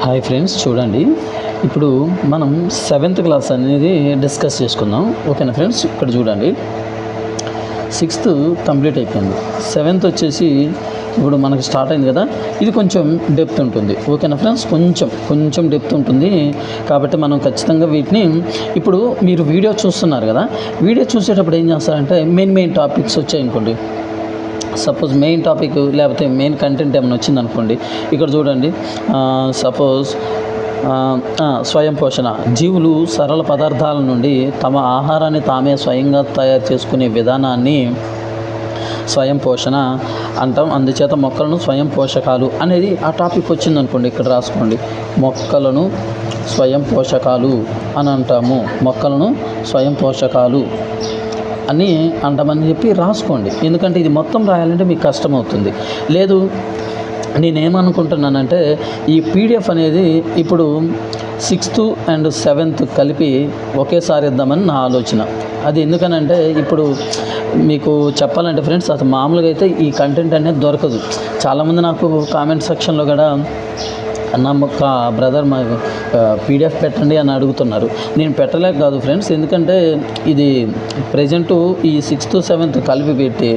Hi friends, చూడండి. ఇప్పుడు మనం 7th క్లాస్ అనేది డిస్కస్ చేసుకుందాం. ఓకేనా ఫ్రెండ్స్? ఇక్కడ చూడండి, 6th కంప్లీట్ అయిపోయింది. 7th వచ్చేసి ఇప్పుడు మనకి స్టార్ట్ అయింది కదా. ఇది కొంచెం డెప్త్ ఉంటుంది. ఓకేనా ఫ్రెండ్స్? కొంచెం డెప్త్ ఉంటుంది. కాబట్టి మనం ఖచ్చితంగా వీటిని ఇప్పుడు మీరు వీడియో చూస్తున్నారు కదా, వీడియో చూసేటప్పుడు ఏం చేస్తారంటే మెయిన్ టాపిక్స్ వచ్చాయనుకోండి, సపోజ్ మెయిన్ టాపిక్ లేకపోతే మెయిన్ కంటెంట్ ఏమైనా వచ్చిందనుకోండి, ఇక్కడ చూడండి. సపోజ్ స్వయం పోషణ, జీవులు సరళ పదార్థాల నుండి తమ ఆహారాన్ని తామే స్వయంగా తయారు చేసుకునే విధానాన్ని స్వయం పోషణ అంటాం. అందుచేత మొక్కలను స్వయం పోషకాలు అనేది ఆ టాపిక్ వచ్చిందనుకోండి, ఇక్కడ రాసుకోండి. మొక్కలను స్వయం పోషకాలు అని అంటాము. మొక్కలను స్వయం పోషకాలు అని అంటామని చెప్పి రాసుకోండి. ఎందుకంటే ఇది మొత్తం రాయాలంటే మీకు కష్టమవుతుంది. లేదు, నేనేమనుకుంటున్నానంటే ఈ పీడిఎఫ్ అనేది ఇప్పుడు 6th and 7th కలిపి ఒకేసారి ఇద్దామని నా ఆలోచన. అది ఎందుకనంటే ఇప్పుడు మీకు చెప్పాలంటే ఫ్రెండ్స్, అసలు మామూలుగా అయితే ఈ కంటెంట్ అనేది దొరకదు. చాలామంది నాకు కామెంట్ సెక్షన్లో కూడా నా బ్రదర్ మా పీడిఎఫ్ పెట్టండి అని అడుగుతున్నారు. నేను పెట్టలేక కాదు ఫ్రెండ్స్, ఎందుకంటే ఇది ప్రజెంటు ఈ 6th 7th కలిపి పెట్టి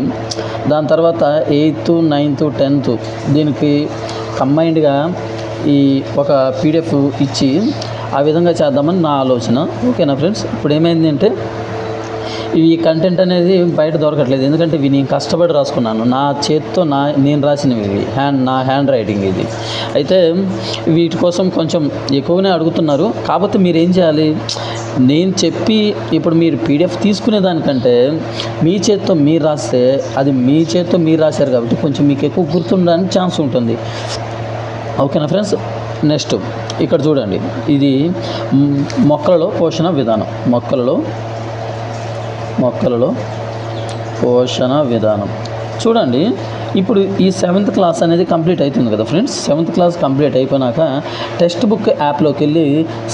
దాని తర్వాత 8th 9th 10th దీనికి కంబైన్డ్గా ఈ ఒక పీడిఎఫ్ ఇచ్చి ఆ విధంగా చేద్దామని నా ఆలోచన. ఓకేనా ఫ్రెండ్స్? ఇప్పుడు ఏమైంది అంటే ఈ కంటెంట్ అనేది బయట దొరకట్లేదు. ఎందుకంటే ఇవి నేను కష్టపడి రాసుకున్నాను, నా చేతితో నేను రాసినవి ఇవి, నా హ్యాండ్ రైటింగ్ ఇది. అయితే వీటి కోసం కొంచెం ఎక్కువనే అడుగుతున్నారు. కాకపోతే మీరు ఏం చేయాలి, నేను చెప్పి ఇప్పుడు మీరు పీడిఎఫ్ తీసుకునే దానికంటే మీ చేతితో మీరు రాస్తే, అది మీ చేతితో మీరు రాశారు కాబట్టి కొంచెం మీకు ఎక్కువ గుర్తుండడానికి ఛాన్స్ ఉంటుంది. ఓకేనా ఫ్రెండ్స్? నెక్స్ట్ ఇక్కడ చూడండి, ఇది మొక్కలలో పోషణ విధానం. మొక్కలలో పోషణ విధానం చూడండి. ఇప్పుడు ఈ 7th క్లాస్ అనేది కంప్లీట్ అవుతుంది కదా ఫ్రెండ్స్. 7th క్లాస్ కంప్లీట్ అయిపోయినాక టెక్స్ట్ బుక్ యాప్లోకి వెళ్ళి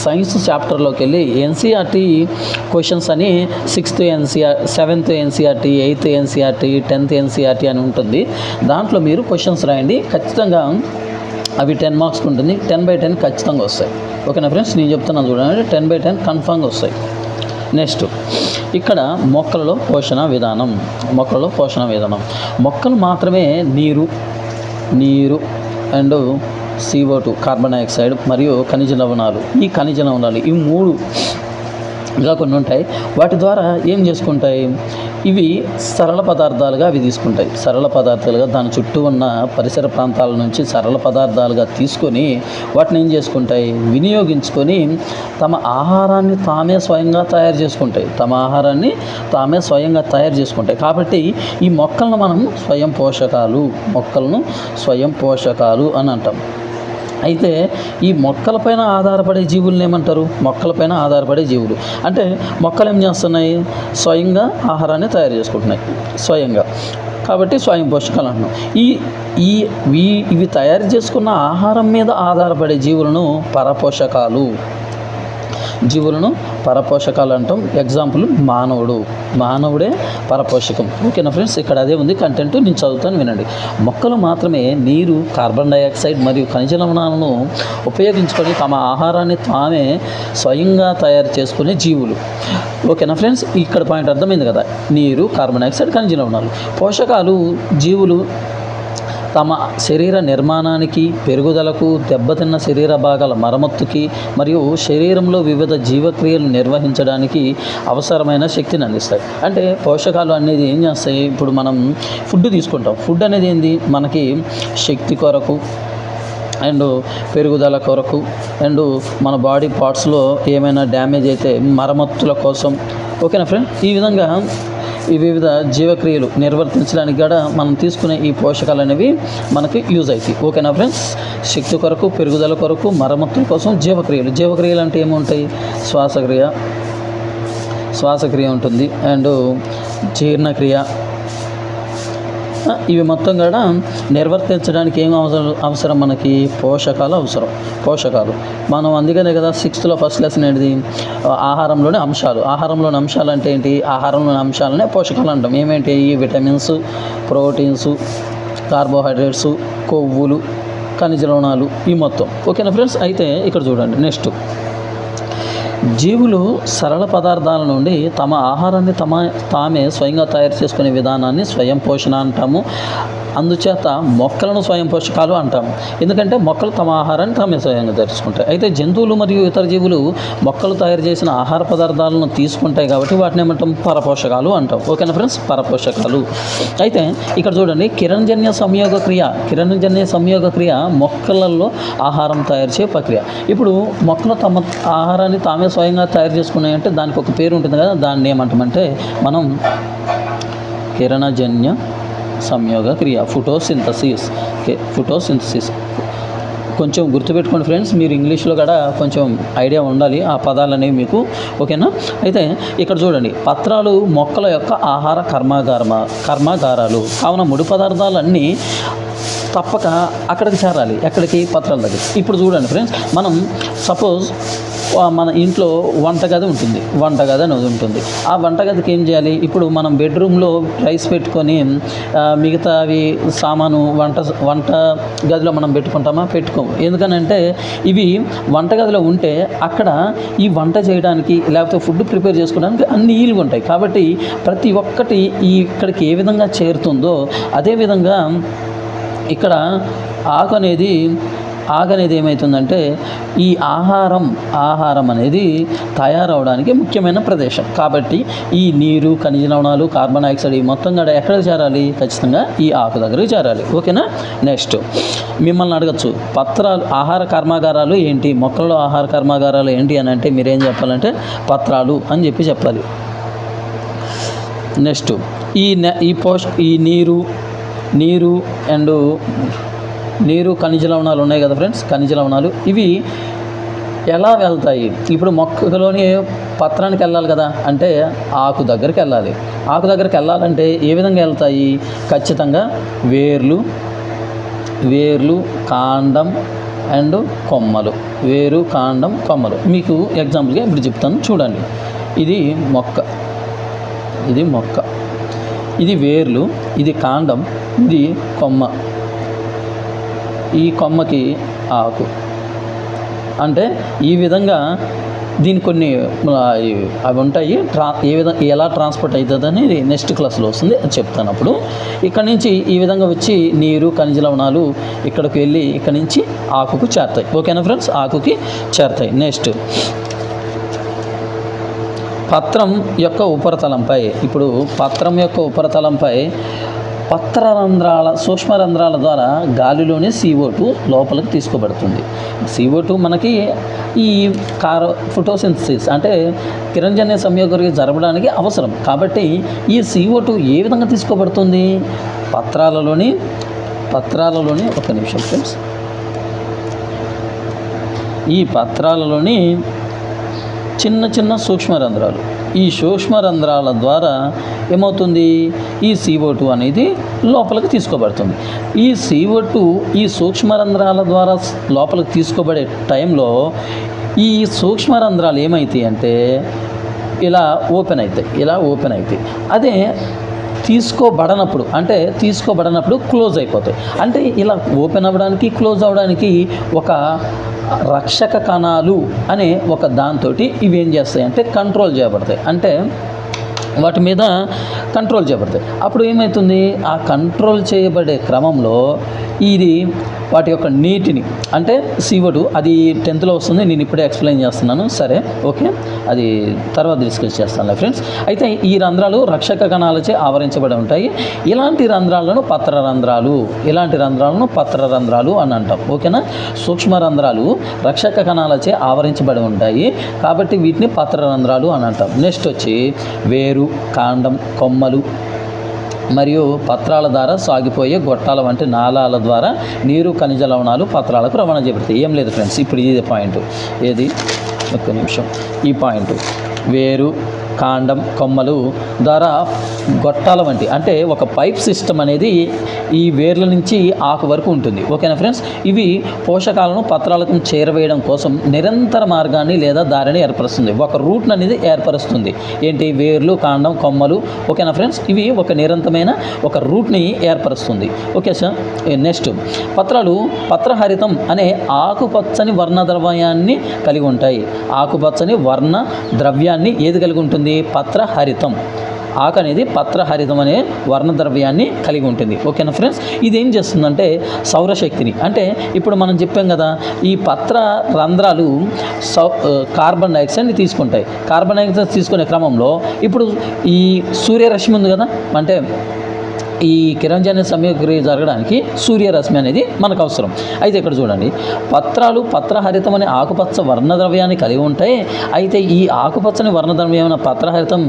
సైన్స్ చాప్టర్లోకి వెళ్ళి ఎన్సీఆర్టీ క్వశ్చన్స్ అని 6th NCR, 7th NCERT, 8th NCERT, 10th NCERT అని ఉంటుంది. దాంట్లో మీరు క్వశ్చన్స్ రాయండి. ఖచ్చితంగా అవి 10 మార్క్స్కి ఉంటుంది. 10/10 ఖచ్చితంగా వస్తాయి. ఓకేనా ఫ్రెండ్స్? నేను చెప్తున్నాను చూడండి, 10/10 కన్ఫామ్గా వస్తాయి. నెక్స్ట్ ఇక్కడ మొక్కలలో పోషణ విధానం. మొక్కలు మాత్రమే నీరు అండ్ CO2 కార్బన్ డైఆక్సైడ్ మరియు ఖనిజ లవణాలు, ఈ ఈ 3గా కొన్ని ఉంటాయి. వాటి ద్వారా ఏం చేసుకుంటాయి, ఇవి సరళ పదార్థాలుగా దాని చుట్టూ ఉన్న పరిసర ప్రాంతాల నుంచి సరళ పదార్థాలుగా తీసుకొని వాటిని ఏం చేసుకుంటాయి, వినియోగించుకొని తమ ఆహారాన్ని తామే స్వయంగా తయారు చేసుకుంటాయి. కాబట్టి ఈ మొక్కలను మనం స్వయం పోషకాలు అని అంటాం. అయితే ఈ మొక్కలపైన ఆధారపడే జీవులను ఏమంటారు? అంటే మొక్కలు ఏం చేస్తున్నాయి, స్వయంగా ఆహారాన్ని తయారు చేసుకుంటున్నాయి స్వయంగా. కాబట్టి స్వయం పోషకాలు అంటున్నాం. ఇవి తయారు చేసుకున్న ఆహారం మీద ఆధారపడే జీవులను పరపోషకాలు అంటాం. ఎగ్జాంపుల్ మానవుడే పరపోషకం. ఓకేనా ఫ్రెండ్స్? ఇక్కడ అదే ఉంది కంటెంట్, నేను చదువుతాను వినండి. మొక్కలు మాత్రమే నీరు, కార్బన్ డైఆక్సైడ్ మరియు ఖనిజ లవణాలను ఉపయోగించుకొని తమ ఆహారాన్ని తామే స్వయంగా తయారు చేసుకునే జీవులు. ఓకేనా ఫ్రెండ్స్? ఇక్కడ పాయింట్ అర్థమైంది కదా. నీరు, కార్బన్ డైఆక్సైడ్, ఖనిజ లవణాలు. పోషకాలు జీవులు తమ శరీర నిర్మాణానికి, పెరుగుదలకు, దెబ్బతిన్న శరీర భాగాల మరమ్మతుకి మరియు శరీరంలో వివిధ జీవక్రియలు నిర్వహించడానికి అవసరమైన శక్తిని అందిస్తాయి. అంటే పోషకాలు అనేది ఏం చేస్తాయి, ఇప్పుడు మనం ఫుడ్ తీసుకుంటాం. ఫుడ్ అనేది ఏంది, మనకి శక్తి కొరకు అండ్ పెరుగుదల కొరకు అండ్ మన బాడీ పార్ట్స్లో ఏమైనా డ్యామేజ్ అయితే మరమ్మతుల కోసం. ఓకేనా ఫ్రెండ్? ఈ విధంగా ఈ వివిధ జీవక్రియలు నిర్వర్తించడానికి కూడా మనం తీసుకునే ఈ పోషకాలు అనేవి మనకి యూజ్ అవుతాయి. ఓకేనా ఫ్రెండ్స్? శక్తి కొరకు, పెరుగుదల కొరకు, మరమ్మతుల కోసం జీవక్రియలు అంటే ఏముంటాయి, శ్వాసక్రియ ఉంటుంది అండ్ జీర్ణక్రియ. ఇవి మొత్తం కూడా నిర్వర్తించడానికి ఏం అవసరం మనకి, పోషకాలు. మనం అందుకనే కదా 6th ఫస్ట్ లెసన్ ఏంటిది, ఆహారంలోని అంశాలు అంటే ఏంటి, ఆహారంలోని అంశాలనే పోషకాలు అంటాం. ఏమేంటి, విటమిన్స్, ప్రోటీన్స్, కార్బోహైడ్రేట్స్, కొవ్వులు, ఖనిజ లవణాలు ఈ మొత్తం. ఓకేనా ఫ్రెండ్స్? అయితే ఇక్కడ చూడండి నెక్స్ట్, జీవులు సరళ పదార్థాల నుండి తమ ఆహారాన్ని తామే స్వయంగా తయారు చేసుకునే విధానాన్ని స్వయం పోషణ అంటాము. అందుచేత మొక్కలను స్వయం పోషకాలు అంటాము. ఎందుకంటే మొక్కలు తమ ఆహారాన్ని తామే స్వయంగా తెరుచుకుంటాయి. అయితే జంతువులు మరియు ఇతర జీవులు మొక్కలు తయారు చేసిన ఆహార పదార్థాలను తీసుకుంటాయి కాబట్టి వాటిని ఏమంటాం? పరపోషకాలు అంటాం. ఓకేనా ఫ్రెండ్స్? పరపోషకాలు. అయితే ఇక్కడ చూడండి, కిరణజన్య సంయోగ క్రియ మొక్కలలో ఆహారం తయారు చేసే ప్రక్రియ. ఇప్పుడు మొక్కలు తమ ఆహారాన్ని తామే స్వయంగా తయారు చేసుకున్నాయంటే దానికి ఒక పేరు ఉంటుంది కదా, దాన్ని ఏమంటామంటే మనం కిరణజన్య సంయోగ క్రియ, ఫోటోసింథసిస్. కొంచెం గుర్తుపెట్టుకోండి ఫ్రెండ్స్, మీరు ఇంగ్లీష్లో కూడా కొంచెం ఐడియా ఉండాలి ఆ పదాలు అనేవి మీకు. ఓకేనా? అయితే ఇక్కడ చూడండి, పత్రాలు మొక్కల యొక్క ఆహార కర్మాగారాలు కావున ముడి పదార్థాలన్నీ తప్పక అక్కడికి చేరాలి. ఎక్కడికి? పత్రాల దగ్గర. ఇప్పుడు చూడండి ఫ్రెండ్స్, మనం సపోజ్ మన ఇంట్లో వంటగది అనేది ఉంటుంది. ఆ వంటగదికి ఏం చేయాలి? ఇప్పుడు మనం బెడ్రూమ్లో రైస్ పెట్టుకొని మిగతావి సామాను వంట గదిలో మనం పెట్టుకుంటామా? పెట్టుకోము. ఎందుకనంటే ఇవి వంటగదిలో ఉంటే అక్కడ ఈ వంట చేయడానికి లేకపోతే ఫుడ్ ప్రిపేర్ చేసుకోవడానికి అన్ని ఈలుగా ఉంటాయి. కాబట్టి ప్రతి ఒక్కటి ఇక్కడికి ఏ విధంగా చేరుతుందో అదేవిధంగా ఇక్కడ ఆకు అనేది ఏమవుతుందంటే ఈ ఆహారం అనేది తయారవడానికి ముఖ్యమైన ప్రదేశం. కాబట్టి ఈ నీరు, ఖనిజ లవణాలు, కార్బన్ డైఆక్సైడ్ ఈ మొత్తం కూడా ఎక్కడికి చేరాలి? ఖచ్చితంగా ఈ ఆకు దగ్గరికి చేరాలి. ఓకేనా? నెక్స్ట్, మిమ్మల్ని అడగచ్చు, ఆహార కర్మాగారాలు ఏంటి, మొక్కల్లో ఆహార కర్మాగారాలు ఏంటి అని అంటే మీరేం చెప్పాలంటే పత్రాలు అని చెప్పాలి. నెక్స్ట్, ఈ నీరు ఖనిజ లవణాలు ఉన్నాయి కదా ఫ్రెండ్స్, ఖనిజ లవణాలు ఇవి ఎలా వెళ్తాయి? ఇప్పుడు మొక్కలోని పత్రానికి వెళ్ళాలి కదా, అంటే ఆకు దగ్గరికి వెళ్ళాలి. ఆకు దగ్గరికి వెళ్ళాలంటే ఏ విధంగా వెళ్తాయి? ఖచ్చితంగా వేర్లు, కాండం అండ్ కొమ్మలు. మీకు ఎగ్జాంపుల్గా ఇప్పుడు చెప్తాను చూడండి. ఇది మొక్క, ఇది వేర్లు, ఇది కాండం, ఇది కొమ్మ, ఈ కొమ్మకి ఆకు. అంటే ఈ విధంగా దీని కొన్ని అవి ఉంటాయి. ఏ విధంగా ఎలా ట్రాన్స్పోర్ట్ అవుతుంది అనేది నెక్స్ట్ క్లాస్లో వస్తుంది, అది చెప్తాను అప్పుడు. ఇక్కడ నుంచి ఈ విధంగా వచ్చి నీరు, ఖనిజ లవణాలు ఇక్కడికి వెళ్ళి ఇక్కడ నుంచి ఆకుకు చేరుతాయి. ఓకేనా ఫ్రెండ్స్? ఆకుకి చేరుతాయి. నెక్స్ట్, పత్రం యొక్క ఉపరితలంపై సూక్ష్మ రంధ్రాల ద్వారా గాలిలోని CO2 లోపలికి తీసుకోబడుతుంది. CO2 మనకి ఈ ఫోటోసింథసిస్ అంటే కిరణజన్య సంయోగక్రియ జరపడానికి అవసరం. కాబట్టి ఈ CO2 ఏ విధంగా తీసుకోబడుతుంది? పత్రాలలోని ఒక నిమిషం ఫ్రెండ్స్, ఈ పత్రాలలోని చిన్న సూక్ష్మ రంధ్రాలు, ఈ సూక్ష్మ రంధ్రాల ద్వారా ఏమవుతుంది? ఈ CO2 అనేది లోపలికి తీసుకోబడుతుంది. ఈ CO2 ఈ సూక్ష్మ రంధ్రాల ద్వారా లోపలికి తీసుకోబడే టైంలో ఈ సూక్ష్మ రంధ్రాలు ఏమవుతాయి అంటే ఇలా ఓపెన్ అవుతాయి. అదే తీసుకోబడనప్పుడు క్లోజ్ అయిపోతాయి. అంటే ఇలా ఓపెన్ అవ్వడానికి, క్లోజ్ అవ్వడానికి ఒక రక్షక కణాలు అనే ఒక దాంతో ఇవి ఏం చేస్తాయి అంటే కంట్రోల్ చేయబడతాయి. అంటే వాటి మీద కంట్రోల్ చేయబడతాయి. అప్పుడు ఏమవుతుంది? ఆ కంట్రోల్ చేయబడే క్రమంలో ఇది వాటి యొక్క నీటిని అంటే CO2 అది 10th వస్తుంది, నేను ఇప్పుడే ఎక్స్ప్లెయిన్ చేస్తున్నాను. సరే, ఓకే, అది తర్వాత డిస్కస్ చేస్తాను ఫ్రెండ్స్. అయితే ఈ రంధ్రాలు రక్షక కణాలచే ఆవరించబడి ఉంటాయి. ఇలాంటి రంధ్రాలను పత్ర రంధ్రాలు అని అంటాం. ఓకేనా? సూక్ష్మ రంధ్రాలు రక్షక కణాలచే ఆవరించబడి ఉంటాయి కాబట్టి వీటిని పత్ర రంధ్రాలు అని అంటాం. నెక్స్ట్ వచ్చి వేరు, కాండం, కొమ్మలు మరియు పత్రాల ద్వారా సాగిపోయే గొట్టాల వంటి నాళాల ద్వారా నీరు, ఖనిజ లవణాలు పత్రాలకు రవాణా చేయబడతాయి. ఏం లేదు ఫ్రెండ్స్, ఇప్పుడు ఇది పాయింట్. ఒక్క నిమిషం, ఈ పాయింట్ వేరు, కాండం, కొమ్మలు ద్వారా గొట్టాల వంటి అంటే ఒక పైప్ సిస్టమ్ అనేది ఈ వేర్ల నుంచి ఆకు వరకు ఉంటుంది. ఓకేనా ఫ్రెండ్స్, ఇవి పోషకాలను పత్రాలకు చేరవేయడం కోసం నిరంతర మార్గాన్ని లేదా దారిని ఏర్పరుస్తుంది. ఒక రూట్ అనేది ఏర్పరుస్తుంది. ఏంటి? వేర్లు, కాండం, కొమ్మలు. ఓకేనా ఫ్రెండ్స్, ఇవి ఒక నిరంతరమైన ఒక రూట్ని ఏర్పరుస్తుంది. Okay sir. నెక్స్ట్, పత్రాలు పత్రహరితం అనే ఆకుపచ్చని వర్ణ ద్రవ్యాన్ని కలిగి ఉంటాయి. ఆకుపచ్చని వర్ణ ద్రవ్యాన్ని ఏది కలిగి ఉంటుంది? పత్రహరితం. ఆకు అనేది పత్రహరితం అనే వర్ణద్రవ్యాన్ని కలిగి ఉంటుంది. ఓకేనా ఫ్రెండ్స్, ఇది ఏం చేస్తుందంటే సౌరశక్తిని, అంటే ఇప్పుడు మనం చెప్పాం కదా, ఈ పత్ర రంధ్రాలు కార్బన్ డైఆక్సైడ్ని తీసుకుంటాయి. కార్బన్ డైఆక్సైడ్ తీసుకునే క్రమంలో ఇప్పుడు ఈ సూర్యరశ్మి ఉంది కదా, అంటే ఈ కిరణజన్య సంయోగక్రియ జరగడానికి సూర్యరశ్మి అనేది మనకు అవసరం. అయితే ఇక్కడ చూడండి, పత్రాలు పత్రహరితం అనే ఆకుపచ్చ వర్ణద్రవ్యాన్ని కలిగి ఉంటాయి. అయితే ఈ ఆకుపచ్చని వర్ణద్రవ్యమైన పత్రహరితం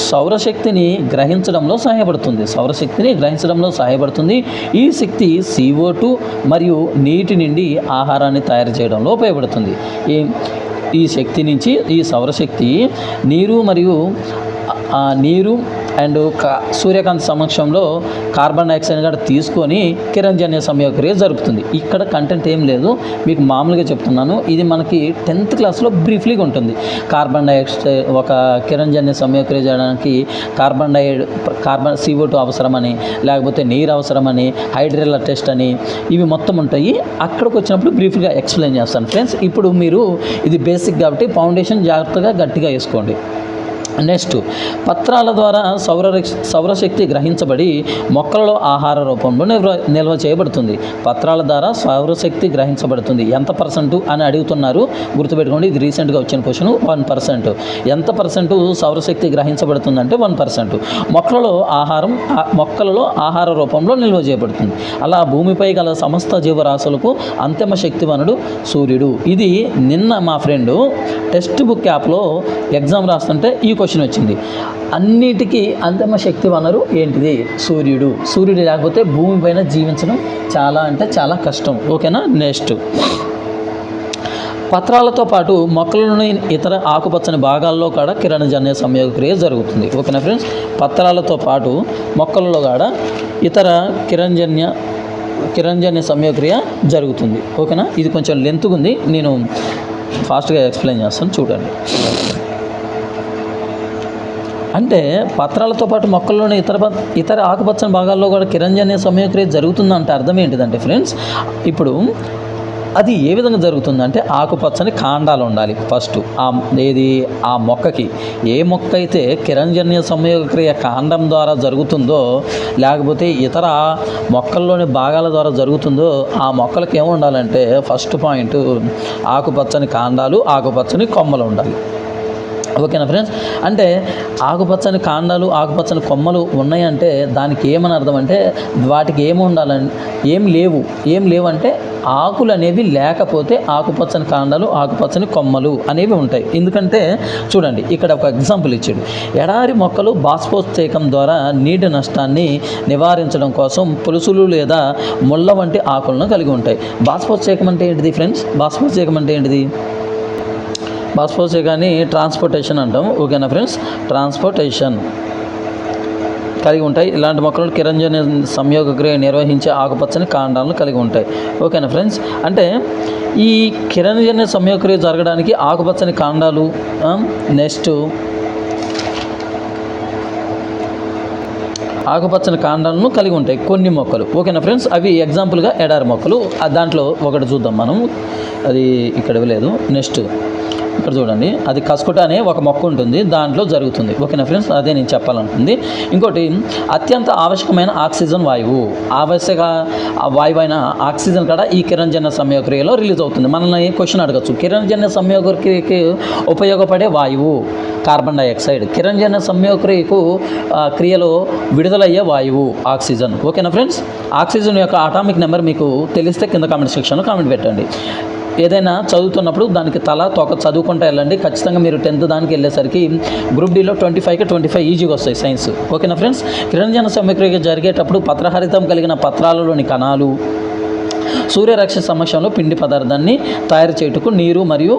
సౌరశక్తిని గ్రహించడంలో సహాయపడుతుంది. ఈ శక్తి CO2 మరియు నీటి నుండి ఆహారాన్ని తయారు చేయడంలో ఉపయోగపడుతుంది. ఈ శక్తి నుంచి, ఈ సౌరశక్తి నీరు అండ్ సూర్యకాంతి సమక్షంలో కార్బన్ డైఆక్సైడ్ కూడా తీసుకొని కిరణజన్య సంయోగక్రియ జరుపుతుంది. ఇక్కడ కంటెంట్ ఏం లేదు, మీకు మామూలుగా చెప్తున్నాను. ఇది మనకి 10th క్లాస్లో బ్రీఫ్లీగా ఉంటుంది. కార్బన్ డైఆక్సైడ్ ఒక కిరణజన్య సంయోగక్రియ చేయడానికి కార్బన్ CO2 అవసరమని, లేకపోతే నీరు అవసరమని, హైడ్రిల్లా టెస్ట్ అని, ఇవి మొత్తం ఉంటాయి. అక్కడికి వచ్చినప్పుడు బ్రీఫ్గా ఎక్స్ప్లెయిన్ చేస్తాను ఫ్రెండ్స్. ఇప్పుడు మీరు ఇది బేసిక్ కాబట్టి ఫౌండేషన్ జాగ్రత్తగా గట్టిగా వేసుకోండి. నెక్స్ట్, పత్రాల ద్వారా సౌరశక్తి గ్రహించబడి మొక్కలలో ఆహార రూపంలో నిల్వ చేయబడుతుంది. పత్రాల ద్వారా సౌరశక్తి గ్రహించబడుతుంది. ఎంత % అని అడుగుతున్నారు, గుర్తుపెట్టుకోండి. ఇది రీసెంట్గా వచ్చిన క్వశ్చన్. 1%. ఎంత % సౌరశక్తి గ్రహించబడుతుందంటే 1%. మొక్కలలో ఆహార రూపంలో నిల్వ చేయబడుతుంది. అలా భూమిపై గల సమస్త జీవరాశులకు అంతిమ శక్తి వనరుడు సూర్యుడు. ఇది నిన్న మా ఫ్రెండు టెక్స్ట్ బుక్ యాప్లో ఎగ్జామ్ రాస్తుంటే ఈ క్వశ్చన్ వచ్చింది. అన్నిటికీ అంతిమ శక్తి వనరు ఏంటిది? సూర్యుడు. సూర్యుడు లేకపోతే భూమిపైన జీవించడం చాలా అంటే చాలా కష్టం. ఓకేనా. నెక్స్ట్, పత్రాలతో పాటు మొక్కలలోని ఇతర ఆకుపచ్చని భాగాల్లో కూడా కిరణజన్య సంయోగక్రియ జరుగుతుంది. ఓకేనా ఫ్రెండ్స్, పత్రాలతో పాటు మొక్కలలో కూడా ఇతర కిరణజన్య సంయోగక్రియ జరుగుతుంది. ఓకేనా. ఇది కొంచెం లెంత్గా ఉంది, నేను ఫాస్ట్గా ఎక్స్ప్లెయిన్ చేస్తాను, చూడండి. అంటే పత్రాలతో పాటు మొక్కల్లోని ఇతర ఆకుపచ్చని భాగాల్లో కూడా కిరణజన్య సంయోగక్రియ జరుగుతుందంటే అర్థం ఏంటిదంటే ఫ్రెండ్స్, ఇప్పుడు అది ఏ విధంగా జరుగుతుందంటే ఆకుపచ్చని కాండాలు ఉండాలి ఫస్ట్. ఆ మొక్కకి ఏ మొక్క అయితే కిరణజన్య సంయోగక్రియ కాండం ద్వారా జరుగుతుందో, లేకపోతే ఇతర మొక్కల్లోని భాగాల ద్వారా జరుగుతుందో, ఆ మొక్కలకి ఏమి ఉండాలంటే ఫస్ట్ పాయింట్ ఆకుపచ్చని కాండాలు, ఆకుపచ్చని కొమ్మలు ఉండాలి. ఓకేనా ఫ్రెండ్స్, అంటే ఆకుపచ్చని కాండాలు, ఆకుపచ్చని కొమ్మలు ఉన్నాయంటే దానికి ఏమని అర్థం అంటే వాటికి ఏమి ఉండాలని ఏం లేవు అంటే ఆకులు అనేవి లేకపోతే ఆకుపచ్చని కాండాలు, ఆకుపచ్చని కొమ్మలు అనేవి ఉంటాయి. ఎందుకంటే చూడండి, ఇక్కడ ఒక ఎగ్జాంపుల్ ఇచ్చాడు. ఎడారి మొక్కలు బాష్పోత్సేకం ద్వారా నీటి నష్టాన్ని నివారించడం కోసం పులుసులు లేదా ముళ్ళ వంటి ఆకులను కలిగి ఉంటాయి. బాష్పోత్సేకం అంటే ఏంటిది ఫ్రెండ్స్? బాష్పోత్సేకం అంటే ఏంటిది? బాష్పోత్సేకాన్ని ట్రాన్స్పోర్టేషన్ అంటాం. ఓకేనా ఫ్రెండ్స్, ట్రాన్స్పోర్టేషన్ కలిగి ఉంటాయి. ఇలాంటి మొక్కలు కిరణజన్య సంయోగక్రియ నిర్వహించే ఆకుపచ్చని కాండాలను కలిగి ఉంటాయి. ఓకేనా ఫ్రెండ్స్, అంటే ఈ కిరణజన్య సంయోగక్రియ జరగడానికి ఆకుపచ్చని కాండాలు, నెక్స్ట్ ఆకుపచ్చని కాండాలను కలిగి ఉంటాయి కొన్ని మొక్కలు. ఓకేనా ఫ్రెండ్స్, అవి ఎగ్జాంపుల్గా ఎడారి మొక్కలు. దాంట్లో ఒకటి చూద్దాం మనం, అది ఇక్కడ ఇవ్వలేదు. నెక్స్ట్ ఇక్కడ చూడండి, అది కస్కుట అనే ఒక మొక్క ఉంటుంది, దాంట్లో జరుగుతుంది. ఓకేనా ఫ్రెండ్స్, అదే నేను చెప్పాలనుకుంది. ఇంకోటి, అత్యంత ఆవశ్యకమైన ఆక్సిజన్ వాయువు, ఆవశ్యక వాయువు అయిన ఆక్సిజన్ కూడా ఈ కిరణజన్య సంయోగక్రియలో రిలీజ్ అవుతుంది. మనల్ని క్వశ్చన్ అడగచ్చు, కిరణజన్య సంయోగక్రియకి ఉపయోగపడే వాయువు కార్బన్ డైఆక్సైడ్, కిరణజన్య సంయోగక్రియకు క్రియలో విడుదలయ్యే వాయువు ఆక్సిజన్. ఓకేనా ఫ్రెండ్స్, ఆక్సిజన్ యొక్క అటామిక్ నెంబర్ మీకు తెలిస్తే కింద కామెంట్ సెక్షన్లో కామెంట్ పెట్టండి. ఏదైనా చదువుతున్నప్పుడు దానికి తల తోక చదువుకుంటూ వెళ్ళండి. ఖచ్చితంగా మీరు 10th దానికి వెళ్ళేసరికి గ్రూప్ డీలో 25కి 25 ఈజీగా వస్తాయి సైన్స్. ఓకేనా ఫ్రెండ్స్, కిరణజన్య సంయోగక్రియ జరిగేటప్పుడు పత్రహరితం కలిగిన పత్రాలలోని కణాలు సూర్యరశ్మి సమక్షంలో పిండి పదార్థాన్ని తయారు చేయుటకు నీరు మరియు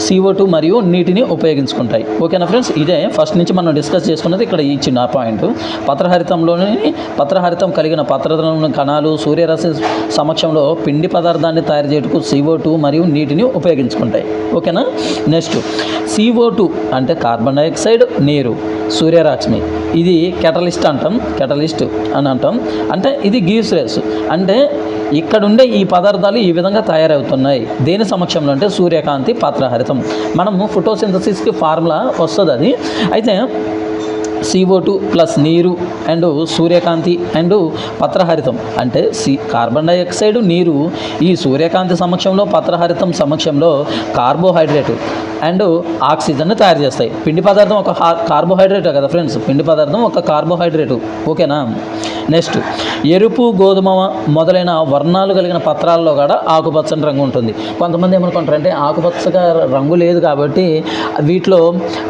CO2 మరియు నీటిని ఉపయోగించుకుంటాయి. ఓకేనా ఫ్రెండ్స్, ఇదే ఫస్ట్ నుంచి మనం డిస్కస్ చేసుకున్నది ఇక్కడ ఇచ్చిన పాయింట్. పత్రహరితం కలిగిన పత్రలోని కణాలు సూర్యరశ్మి సమక్షంలో పిండి పదార్థాన్ని తయారు చేయుటకు CO2 మరియు నీటిని ఉపయోగించుకుంటాయి. ఓకేనా. నెక్స్ట్ CO2 అంటే కార్బన్ డైఆక్సైడ్, నీరు, సూర్యరశ్మి, ఇది కెటలిస్ట్ అని అంటాం. అంటే ఇది గివ్స్ రేస్, అంటే ఇక్కడుండే ఈ పదార్థాలు ఈ విధంగా తయారవుతున్నాయి. దేని సమక్షంలో అంటే సూర్యకాంతి, పత్రహరితం. మనము ఫోటోసింథసిస్కి ఫార్ములా వస్తుంది అది. అయితే CO2 ప్లస్ నీరు అండ్ సూర్యకాంతి అండ్ పత్రహరితం అంటే కార్బన్ డైఆక్సైడ్, నీరు ఈ సూర్యకాంతి సమక్షంలో, పత్రహరితం సమక్షంలో కార్బోహైడ్రేట్ అండ్ ఆక్సిజన్ని తయారు చేస్తాయి. పిండి పదార్థం ఒక కార్బోహైడ్రేటే కదా ఫ్రెండ్స్, పిండి పదార్థం ఒక కార్బోహైడ్రేటు. ఓకేనా. నెక్స్ట్ ఎరుపు, గోధుమ మొదలైన వర్ణాలు కలిగిన పత్రాల్లో కూడా ఆకుపచ్చని రంగు ఉంటుంది. కొంతమంది ఏమనుకుంటారంటే ఆకుపచ్చగా రంగు లేదు కాబట్టి వీటిలో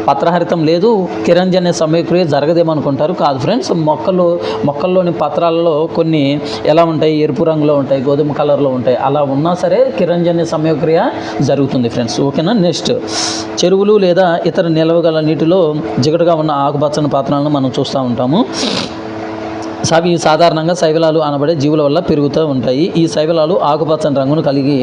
పత్రహరితం లేదు, కిరణజన్య సమయక్రియ జరగదేమనుకుంటారు. కాదు ఫ్రెండ్స్, మొక్కల్లోని పత్రాలలో కొన్ని ఎలా ఉంటాయి, ఎరుపు రంగులో ఉంటాయి, గోధుమ కలర్లో ఉంటాయి. అలా ఉన్నా సరే కిరణజన్య సమయక్రియ జరుగుతుంది ఫ్రెండ్స్. ఓకేనా. నెక్స్ట్ చెరువులు లేదా ఇతర నిల్వగల నీటిలో జిగటగా ఉన్న ఆకుపచ్చని పత్రాలను మనం చూస్తూ ఉంటాము. అవి సాధారణంగా శైవలాలు అనబడే జీవుల వల్ల పెరుగుతూ ఉంటాయి. ఈ శైవలాలు ఆకుపచ్చని రంగును కలిగి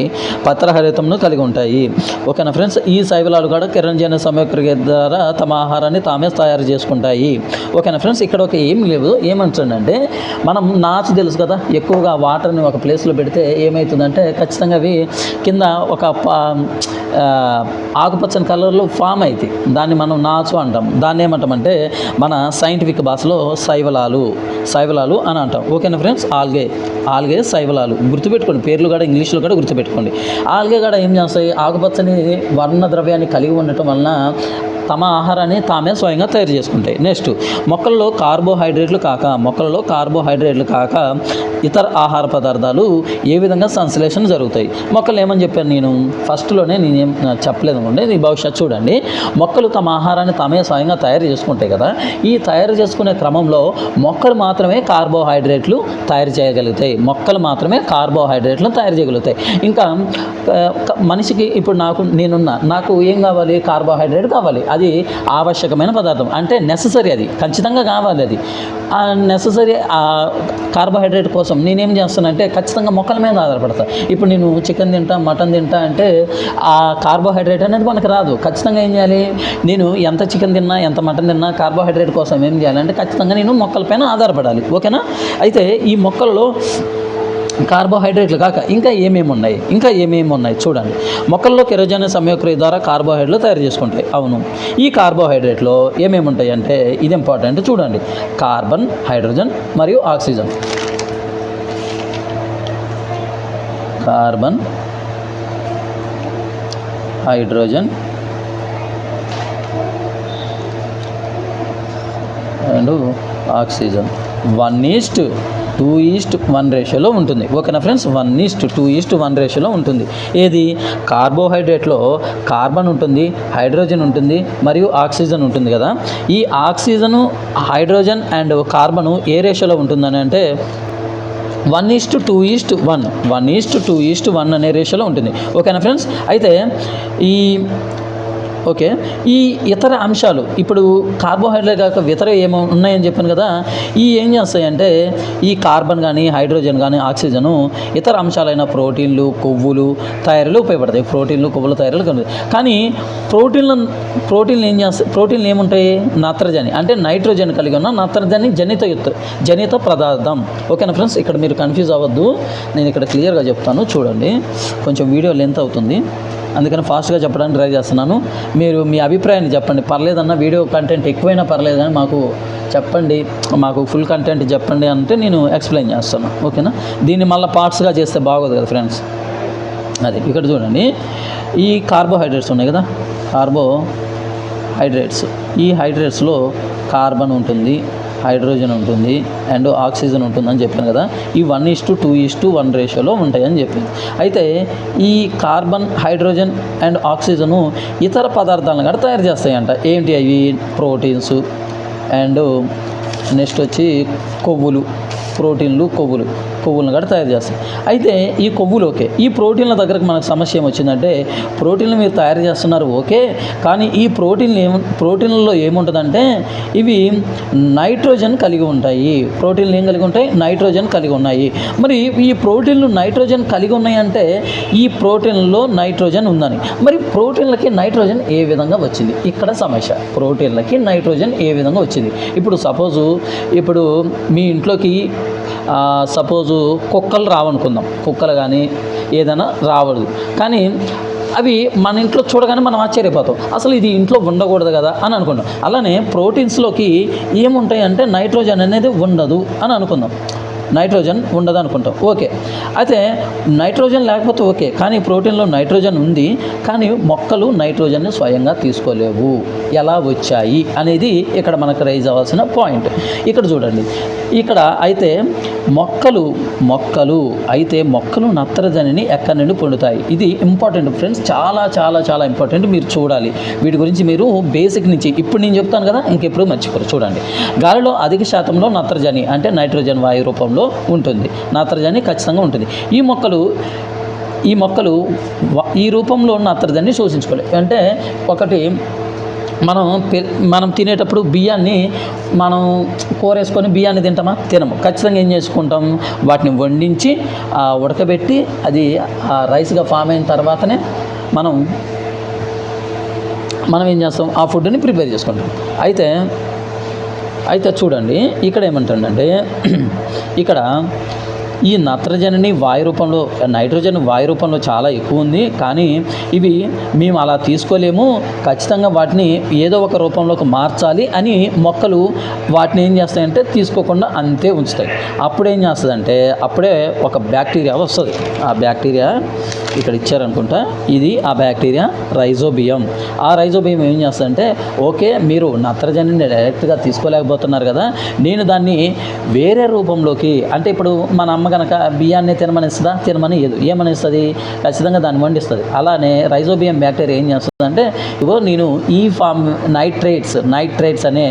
పత్రహరితంను కలిగి ఉంటాయి. ఓకేనా ఫ్రెండ్స్, ఈ శైవలాలు కూడా కిరణజన్య సమయక్రియ ద్వారా తమ ఆహారాన్ని తామే తయారు చేసుకుంటాయి. ఓకేనా ఫ్రెండ్స్, ఇక్కడ ఒక ఏం లేదు. ఏమంటుందంటే మనం నాచు తెలుసు కదా, ఎక్కువగా వాటర్ని ఒక ప్లేస్లో పెడితే ఏమవుతుందంటే ఖచ్చితంగా అవి కింద ఒక ఆకుపచ్చని కలర్లో ఫామ్ అవుతాయి. దాన్ని మనం నాచు అంటాం. దాన్ని ఏమంటామంటే మన సైంటిఫిక్ భాషలో శైవలాలు అని అంటాం. ఓకేనా ఫ్రెండ్స్, ఆల్గే శైవలాలు గుర్తుపెట్టుకోండి. పేర్లు కూడా ఇంగ్లీష్లో కూడా గుర్తుపెట్టుకోండి. ఆల్గే కూడా ఏం చేస్తాయి, ఆకుపచ్చని వర్ణ ద్రవ్యాన్ని కలిగి ఉండటం వలన తమ ఆహారాన్ని తామే స్వయంగా తయారు చేసుకుంటాయి. నెక్స్ట్ మొక్కలలో కార్బోహైడ్రేట్లు కాక ఇతర ఆహార పదార్థాలు ఏ విధంగా సంశ్లేషణ జరుగుతాయి. మొక్కలు ఏమని చెప్పాను నేను ఫస్ట్లోనే, నేనేం చెప్పలేదు అనుకోండి, ఇది భవిష్యత్ చూడండి. మొక్కలు తమ ఆహారాన్ని తామే స్వయంగా తయారు చేసుకుంటాయి కదా. ఈ తయారు చేసుకునే క్రమంలో మొక్కలు మాత్రమే కార్బోహైడ్రేట్లు తయారు చేయగలుగుతాయి. ఇంకా మనిషికి ఇప్పుడు నాకు ఏం కావాలి, కార్బోహైడ్రేట్ కావాలి. అది ఆవశ్యకమైన పదార్థం, అంటే నెససరీ, అది ఖచ్చితంగా కావాలి. అది ఆ నెససరీ కార్బోహైడ్రేట్ కోసం నేనేం చేస్తానంటే ఖచ్చితంగా మొక్కల మీద ఆధారపడతా. ఇప్పుడు నేను చికెన్ తింటా, మటన్ తింటా అంటే ఆ కార్బోహైడ్రేట్ అనేది మనకు రాదు. ఖచ్చితంగా ఏం చేయాలి, నేను ఎంత చికెన్ తిన్నా, ఎంత మటన్ తిన్నా కార్బోహైడ్రేట్ కోసం ఏం చేయాలంటే ఖచ్చితంగా నేను మొక్కలపైన ఆధారపడాలి. ఓకేనా. అయితే ఈ మొక్కలలో కార్బోహైడ్రేట్లు కాక ఇంకా ఏమేమి ఉన్నాయి చూడండి. మొక్కల్లో కిరణజన్య సమయక్రియ ద్వారా కార్బోహైడ్రేట్లు తయారు చేసుకుంటాయి. అవును, ఈ కార్బోహైడ్రేట్లో ఏమేమి ఉంటాయి అంటే ఇది ఇంపార్టెంట్ చూడండి. కార్బన్, హైడ్రోజన్ మరియు oxygen. Carbon, hydrogen and oxygen 1:2:1 రేషియోలో ఉంటుంది. ఓకేనా ఫ్రెండ్స్, 1:2:1 రేషియోలో ఉంటుంది. ఏది, కార్బోహైడ్రేట్లో కార్బన్ ఉంటుంది, హైడ్రోజన్ ఉంటుంది మరియు ఆక్సిజన్ ఉంటుంది కదా. ఈ ఆక్సిజను, హైడ్రోజన్ అండ్ కార్బను ఏ రేషియోలో ఉంటుందని అంటే 1:2:1 అనే రేషియోలో ఉంటుంది. ఓకేనా ఫ్రెండ్స్. అయితే ఈ ఇతర అంశాలు, ఇప్పుడు కార్బోహైడ్రేట్ కాక ఇతర ఏమో ఉన్నాయని చెప్పాను కదా, ఏం చేస్తాయంటే ఈ కార్బన్ కానీ, హైడ్రోజన్ కానీ, ఆక్సిజను ఇతర అంశాలైన ప్రోటీన్లు, కొవ్వులు తయారీలో ఉపయోగపడతాయి. కానీ ప్రోటీన్లు ఏం చేస్తాయి, ప్రోటీన్లు ఏముంటాయి, నత్రజని అంటే నైట్రోజన్ కలిగి ఉన్న నత్రజని జనిత పదార్థం. ఓకేనా ఫ్రెండ్స్, ఇక్కడ మీరు కన్ఫ్యూజ్ అవ్వద్దు, నేను ఇక్కడ క్లియర్గా చెప్తాను చూడండి. కొంచెం వీడియో లెంత్ అవుతుంది, అందుకని ఫాస్ట్గా చెప్పడానికి ట్రై చేస్తున్నాను. మీరు మీ అభిప్రాయాన్ని చెప్పండి, పర్లేదన్న వీడియో కంటెంట్ ఎక్కువైనా పర్లేదు కానీ మాకు చెప్పండి, మాకు ఫుల్ కంటెంట్ చెప్పండి అంటే నేను ఎక్స్ప్లెయిన్ చేస్తాను. ఓకేనా. దీన్ని మళ్ళీ పార్ట్స్గా చేస్తే బాగోదు కదా ఫ్రెండ్స్. అది ఇక్కడ చూడండి, ఈ కార్బోహైడ్రేట్స్ ఉన్నాయి కదా, కార్బోహైడ్రేట్స్, ఈ హైడ్రేట్స్లో కార్బన్ ఉంటుంది, హైడ్రోజన్ ఉంటుంది అండ్ ఆక్సిజన్ ఉంటుందని చెప్పాను కదా. ఈ 1:2:1 రేషియోలో ఉంటాయని చెప్పింది. అయితే ఈ కార్బన్, హైడ్రోజన్ అండ్ ఆక్సిజను ఇతర పదార్థాలను కూడా తయారు చేస్తాయంట. ఏంటి అవి, ప్రోటీన్స్ అండ్ నెక్స్ట్ వచ్చి కొవ్వులు, ప్రోటీన్లు, కొవ్వులు. కొవ్వులను కూడా తయారు చేస్తాయి. అయితే ఈ కొవ్వులు ఓకే, ఈ ప్రోటీన్ల దగ్గరకు మనకు సమస్య ఏమొచ్చిందంటే ప్రోటీన్లు మీరు తయారు చేస్తున్నారు ఓకే, కానీ ఈ ప్రోటీన్లలో ఏముంటుందంటే ఇవి నైట్రోజన్ కలిగి ఉంటాయి. ప్రోటీన్లు ఏం కలిగి ఉంటాయి? నైట్రోజన్ కలిగి ఉన్నాయి. మరి ఈ ప్రోటీన్లు నైట్రోజన్ కలిగి ఉన్నాయంటే ఈ ప్రోటీన్లలో నైట్రోజన్ ఉందని. మరి ప్రోటీన్లకి నైట్రోజన్ ఏ విధంగా వచ్చింది? ఇక్కడ సమస్య. ప్రోటీన్లకి నైట్రోజన్ ఏ విధంగా వచ్చింది? ఇప్పుడు సపోజు మీ ఇంట్లోకి సపోజు కుక్కలు రావనుకుందాం, కుక్కలు కానీ ఏదైనా రావదు, కానీ అవి మన ఇంట్లో చూడగానే మనం ఆశ్చర్యపోతాం, అసలు ఇది ఇంట్లో ఉండకూడదు కదా అని అనుకుంటాం. అలానే ప్రోటీన్స్లోకి ఏముంటాయి అంటే నైట్రోజన్ అనేది ఉండదు అని అనుకుందాం. నైట్రోజన్ ఉండదు అనుకుంటాం ఓకే. అయితే నైట్రోజన్ లేకపోతే ఓకే, కానీ ప్రోటీన్లో నైట్రోజన్ ఉంది, కానీ మొక్కలు నైట్రోజన్ని స్వయంగా తీసుకోలేవు. ఎలా వచ్చాయి అనేది ఇక్కడ మనకు రైజ్ అవ్వాల్సిన పాయింట్. ఇక్కడ చూడండి, ఇక్కడ అయితే మొక్కలు నత్రజనిని ఎక్కడి నుండి పొందుతాయి? ఇది ఇంపార్టెంట్ ఫ్రెండ్స్, చాలా చాలా చాలా ఇంపార్టెంట్. మీరు చూడాలి వీటి గురించి. మీరు బేసిక్ నుంచి ఇప్పుడు నేను చెప్తాను కదా, ఇంకెప్పుడు మర్చిపోరు. చూడండి, గాలిలో అధిక శాతంలో నత్రజని అంటే నైట్రోజన్ వాయు రూపంలో ఉంటుంది. నత్రజని ఖచ్చితంగా ఉంటుంది. ఈ మొక్కలు ఈ రూపంలో నత్రజని శోషించుకోలేదు. అంటే ఒకటి, మనం తినేటప్పుడు బియ్యాన్ని మనం కూరేసుకొని బియ్యాన్ని తినము. ఖచ్చితంగా ఏం చేసుకుంటాం? వాటిని వండించి ఉడకబెట్టి అది రైస్గా ఫామ్ అయిన తర్వాతనే మనం ఏం చేస్తాం? ఆ ఫుడ్ని ప్రిపేర్ చేసుకుంటాం. అయితే చూడండి, ఇక్కడ ఏమంటుందంటే ఇక్కడ ఈ నైట్రోజన్ వాయు రూపంలో చాలా ఎక్కువ ఉంది, కానీ ఇవి మేము అలా తీసుకోలేము, ఖచ్చితంగా వాటిని ఏదో ఒక రూపంలోకి మార్చాలి అని మొక్కలు వాటిని ఏం చేస్తాయంటే తీసుకోకుండా అంతే ఉంచుతాయి. అప్పుడు ఏం చేస్తుందంటే అప్పుడే ఒక బ్యాక్టీరియా వస్తుంది. ఆ బ్యాక్టీరియా ఇక్కడ ఇచ్చారనుకుంటా, ఇది ఆ బ్యాక్టీరియా రైజోబియం. ఆ రైజోబియం ఏం చేస్తుందంటే ఓకే, మీరు నత్రజనిని డైరెక్ట్గా తీసుకోలేకపోతున్నారు కదా, నేను దాన్ని వేరే రూపంలోకి, అంటే ఇప్పుడు మన అమ్మ కనుక బియ్యాన్ని తినమనిస్తుందా? ఏమనిస్తుంది? ఖచ్చితంగా దాన్ని వండిస్తుంది. అలానే రైజోబియం బ్యాక్టీరియా ఏం చేస్తుందంటే నేను ఈ ఫామ్ నైట్రేట్స్ అనే